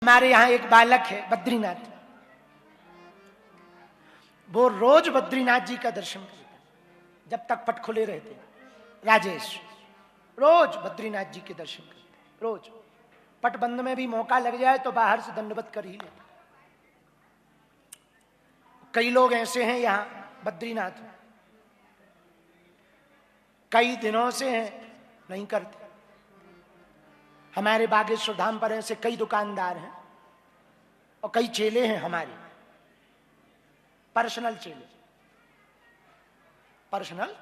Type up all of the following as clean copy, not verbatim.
हमारे यहाँ एक बालक है बद्रीनाथ, वो रोज बद्रीनाथ जी का दर्शन करता जब तक पट खुले रहते। राजेश रोज बद्रीनाथ जी के दर्शन करते, रोज। पट बंद में भी मौका लग जाए तो बाहर से दंडवत कर ही लेते। कई लोग ऐसे हैं यहाँ बद्रीनाथ में, कई दिनों से हैं, नहीं करते। हमारे बागेश्वर धाम पर ऐसे कई दुकानदार हैं और कई चेले हैं हमारे, पर्सनल चेले। पर्सनल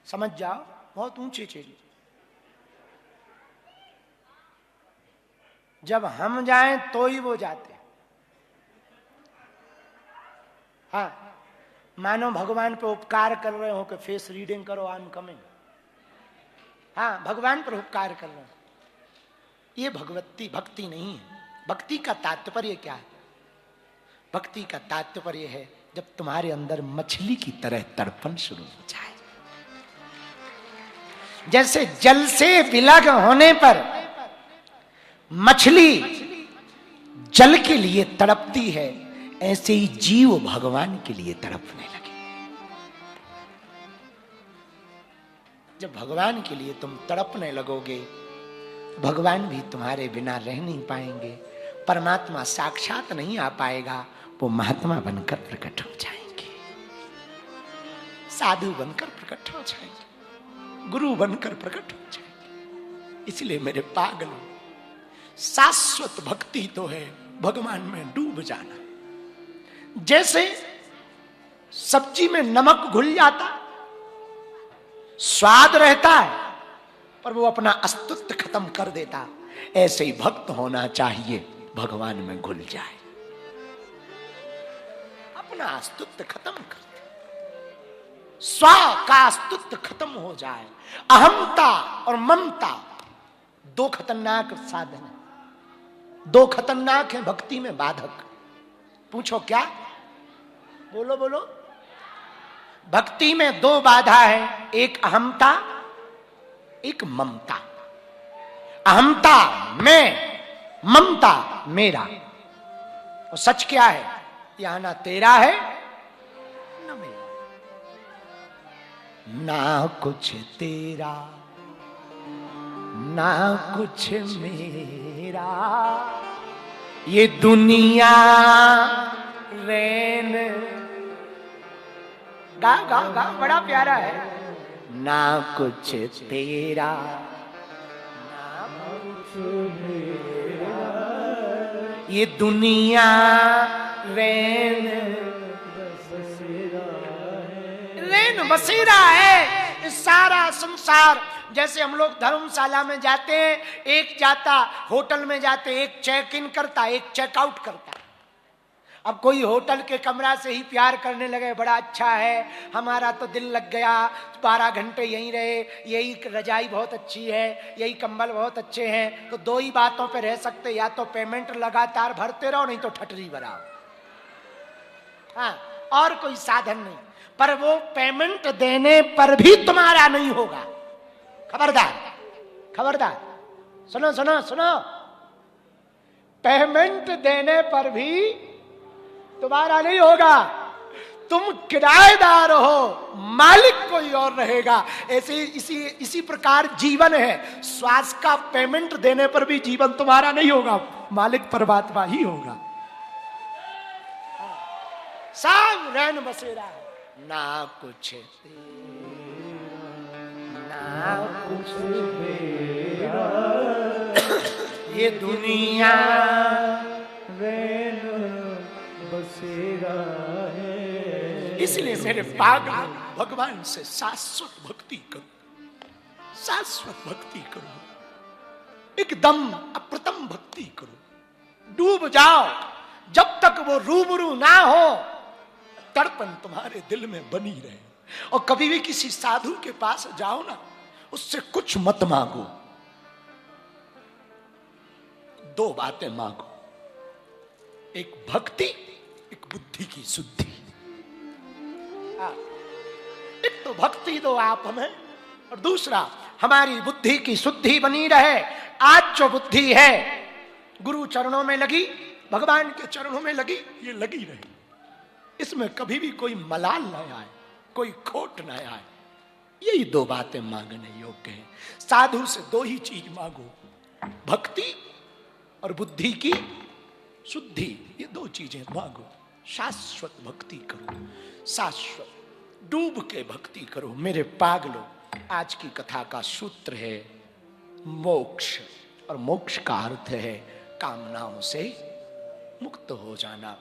समझ जाओ, बहुत ऊंचे चेले। जब हम जाएं तो ही वो जाते हैं। हाँ, मानो भगवान पे उपकार कर रहे हो कि फेस रीडिंग करो, आई एम कमिंग। हाँ, भगवान पर उपकार कर रहे हो। ये भक्ति नहीं है। भक्ति का तात्पर्य क्या है? भक्ति का तात्पर्य है जब तुम्हारे अंदर मछली की तरह तड़पन शुरू हो जाए। जैसे जल से विलग होने पर मछली जल के लिए तड़पती है, ऐसे ही जीव भगवान के लिए तड़पने लगे। जब भगवान के लिए तुम तड़पने लगोगे, भगवान भी तुम्हारे बिना रह नहीं पाएंगे। परमात्मा साक्षात नहीं आ पाएगा, वो महात्मा बनकर प्रकट हो जाएंगे, साधु बनकर प्रकट हो जाएंगे, गुरु बनकर प्रकट हो जाएंगे। इसलिए मेरे पागलों, शाश्वत भक्ति तो है भगवान में डूब जाना। जैसे सब्जी में नमक घुल जाता, स्वाद रहता है पर वो अपना अस्तित्व खत्म कर देता, ऐसे ही भक्त होना चाहिए, भगवान में घुल जाए, अपना अस्तित्व खत्म कर दे, स्व का अस्तित्व खत्म हो जाए। अहंता और ममता दो खतरनाक साधन है, दो खतरनाक है भक्ति में बाधक। पूछो क्या? बोलो बोलो। भक्ति में दो बाधा है, एक अहंता, एक ममता। अहंता मैं, ममता मेरा। और सच क्या है? यहां ना तेरा है ना मेरा, ना कुछ तेरा ना कुछ मेरा, ये दुनिया रैन। गा गा गा, बड़ा प्यारा है। ना कुछ तेरा ना कुछ मेरा, ये दुनिया रैन बसेरा है। सारा संसार, जैसे हम लोग धर्मशाला में जाते हैं, एक जाता होटल में जाते, एक चेक इन करता, एक चेकआउट करता। अब कोई होटल के कमरा से ही प्यार करने लगे, बड़ा अच्छा है, हमारा तो दिल लग गया, 12 घंटे यहीं रहे, यही रजाई बहुत अच्छी है, यही कंबल बहुत अच्छे हैं। तो दो ही बातों पे रह सकते, या तो पेमेंट लगातार भरते रहो, नहीं तो ठटरी भराओ। हाँ, और कोई साधन नहीं। पर वो पेमेंट देने पर भी तुम्हारा नहीं होगा। खबरदार खबरदार, सुनो सुनो सुनो, पेमेंट देने पर भी तुम्हारा नहीं होगा। तुम किराएदार हो, मालिक कोई और रहेगा। ऐसे इसी प्रकार जीवन है। श्वास का पेमेंट देने पर भी जीवन तुम्हारा नहीं होगा, मालिक परमात्मा ही होगा। सब रैन बसेरा है, ना कुछ ना कुछ मेरा, ये दुनिया रैन बसेरा है। इसलिए मेरे पागल, भगवान से शाश्वत भक्ति करो, शाश्वत भक्ति करो, एकदम अप्रतम भक्ति करो, डूब जाओ। जब तक वो रूबरू ना हो, तड़पन तुम्हारे दिल में बनी रहे। और कभी भी किसी साधु के पास जाओ ना, उससे कुछ मत मांगो, दो बातें मांगो, एक भक्ति, एक बुद्धि की शुद्धि। एक तो भक्ति दो आप हमें, और दूसरा हमारी बुद्धि की शुद्धि बनी रहे। आज जो बुद्धि है गुरु चरणों में लगी, भगवान के चरणों में लगी, ये लगी रही। इसमें कभी भी कोई मलाल न आए, कोई खोट न आए। यही दो बातें मांगने योग्य हैं। साधु से दो ही चीज मांगो, भक्ति और बुद्धि की शुद्धि। ये दो चीजें मांगो। शाश्वत भक्ति करो, शाश्वत डूब के भक्ति करो। मेरे पागलों, आज की कथा का सूत्र है मोक्ष, और मोक्ष का अर्थ है कामनाओं से मुक्त हो जाना।